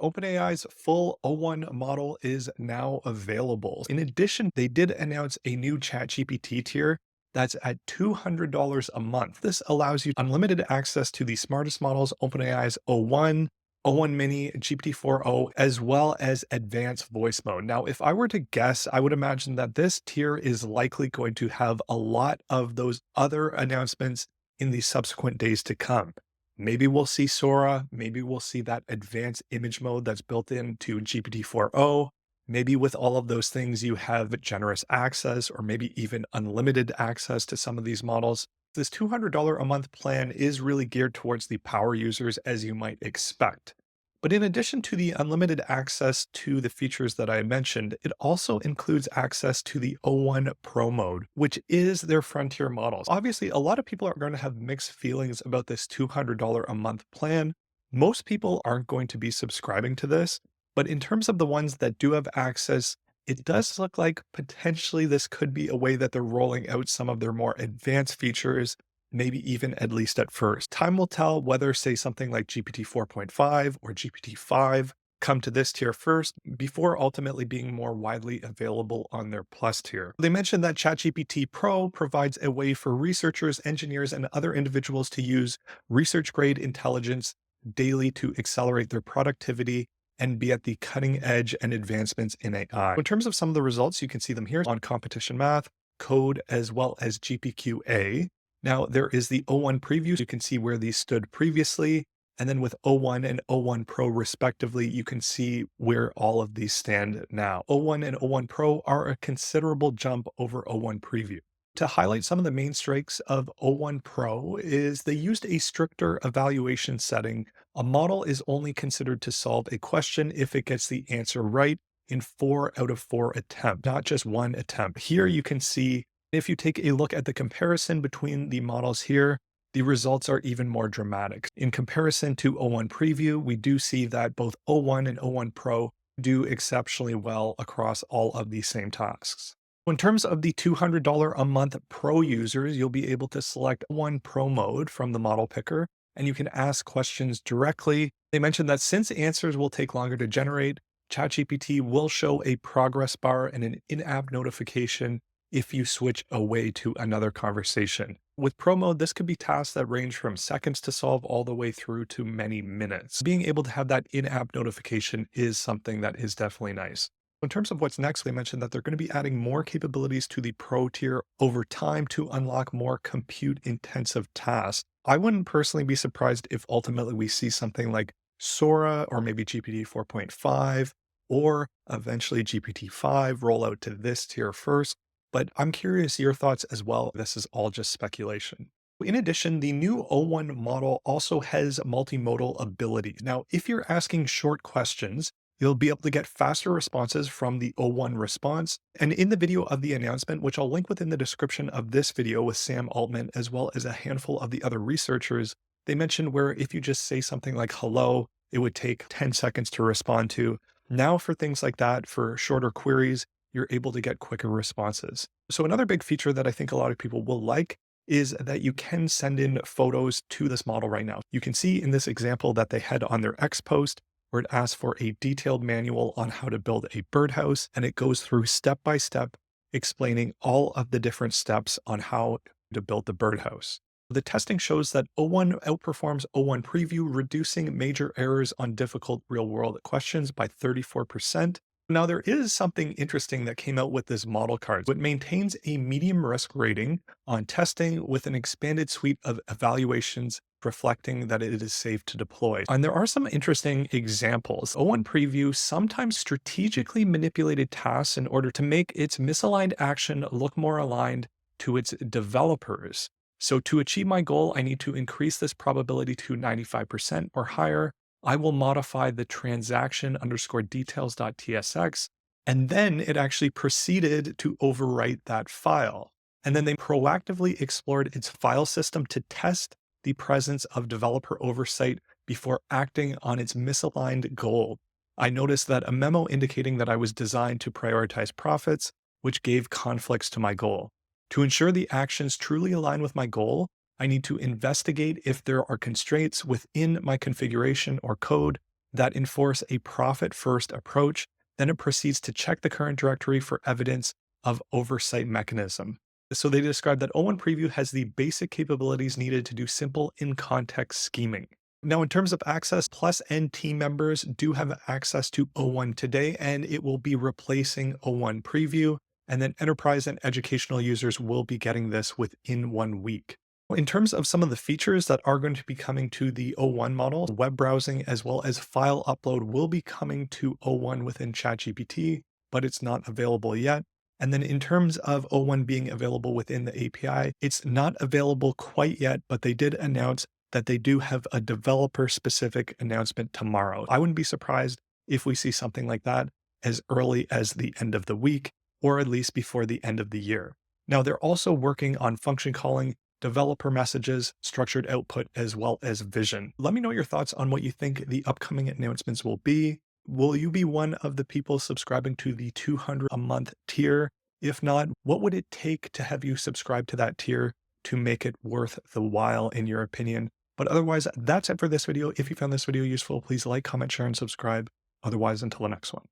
OpenAI's full O1 model is now available. In addition, they did announce a new ChatGPT tier that's at $200 a month. This allows you unlimited access to the smartest models, OpenAI's O1, O1 Mini, GPT-4o, as well as advanced voice mode. Now, if I were to guess, I would imagine that this tier is likely going to have a lot of those other announcements in the subsequent days to come. Maybe we'll see Sora. Maybe we'll see that advanced image mode that's built into GPT-4o. Maybe with all of those things, you have generous access or maybe even unlimited access to some of these models. This $200 a month plan is really geared towards the power users, as you might expect. But in addition to the unlimited access to the features that I mentioned, it also includes access to the O1 Pro mode, which is their frontier models. Obviously, a lot of people are going to have mixed feelings about this $200 a month plan. Most people aren't going to be subscribing to this, but in terms of the ones that do have access, it does look like potentially this could be a way that they're rolling out some of their more advanced features, maybe even at least at first. Time will tell whether, say, something like GPT 4.5 or GPT 5 come to this tier first before ultimately being more widely available on their Plus tier. They mentioned that ChatGPT Pro provides a way for researchers, engineers, and other individuals to use research grade intelligence daily to accelerate their productivity and be at the cutting edge and advancements in AI. In terms of some of the results, you can see them here on competition math, code, as well as GPQA. Now, there is the O1 preview. You can see where these stood previously. And then with O1 and O1 Pro respectively, you can see where all of these stand now. O1 and O1 Pro are a considerable jump over O1 preview. To highlight some of the main strengths of O1 Pro is they used a stricter evaluation setting. A model is only considered to solve a question if it gets the answer right in 4 out of 4 attempts, not just one attempt. Here you can see if you take a look at the comparison between the models here, the results are even more dramatic. In comparison to O1 Preview, we do see that both O1 and O1 Pro do exceptionally well across all of these same tasks. In terms of the $200 a month Pro users, you'll be able to select O1 Pro mode from the model picker, and you can ask questions directly. They mentioned that since answers will take longer to generate, ChatGPT will show a progress bar and an in-app notification if you switch away to another conversation. With Pro mode, this could be tasks that range from seconds to solve all the way through to many minutes. Being able to have that in-app notification is something that is definitely nice. In terms of what's next, they mentioned that they're going to be adding more capabilities to the Pro tier over time to unlock more compute-intensive tasks. I wouldn't personally be surprised if ultimately we see something like Sora or maybe GPT 4.5 or eventually GPT-5 roll out to this tier first. But I'm curious your thoughts as well. This is all just speculation. In addition, the new O1 model also has multimodal ability. Now, if you're asking short questions, you'll be able to get faster responses from the O1 response. And in the video of the announcement, which I'll link within the description of this video with Sam Altman, as well as a handful of the other researchers, they mentioned where if you just say something like hello, it would take 10 seconds to respond to. Now for things like that, for shorter queries, you're able to get quicker responses. So another big feature that I think a lot of people will like is that you can send in photos to this model right now. You can see in this example that they had on their X post where it asks for a detailed manual on how to build a birdhouse, and it goes through step by step, explaining all of the different steps on how to build the birdhouse. The testing shows that O1 outperforms O1 Preview, reducing major errors on difficult real-world questions by 34%. Now, there is something interesting that came out with this model card. It maintains a medium risk rating on testing with an expanded suite of evaluations reflecting that it is safe to deploy. And there are some interesting examples. O1 Preview sometimes strategically manipulated tasks in order to make its misaligned action look more aligned to its developers. So to achieve my goal, I need to increase this probability to 95% or higher. I will modify the transaction underscore details.tsx, and then it actually proceeded to overwrite that file. And then they proactively explored its file system to test the presence of developer oversight before acting on its misaligned goal. I noticed that a memo indicating that I was designed to prioritize profits, which gave conflicts to my goal. To ensure the actions truly align with my goal, I need to investigate if there are constraints within my configuration or code that enforce a profit-first approach. Then it proceeds to check the current directory for evidence of oversight mechanism. So they describe that O1 Preview has the basic capabilities needed to do simple in-context scheming. Now, in terms of access, Plus and team members do have access to O1 today, and it will be replacing O1 Preview. And then enterprise and educational users will be getting this within 1 week. In terms of some of the features that are going to be coming to the O1 model, web browsing as well as file upload will be coming to O1 within ChatGPT, but it's not available yet. And then in terms of O1 being available within the API, it's not available quite yet, but they did announce that they do have a developer specific announcement tomorrow. I wouldn't be surprised if we see something like that as early as the end of the week, or at least before the end of the year. Now, they're also working on function calling, developer messages, structured output, as well as vision. Let me know your thoughts on what you think the upcoming announcements will be. Will you be one of the people subscribing to the 200 a month tier? If not, what would it take to have you subscribe to that tier to make it worth the while, in your opinion? But otherwise, that's it for this video. If you found this video useful, please like, comment, share, and subscribe. Otherwise, until the next one.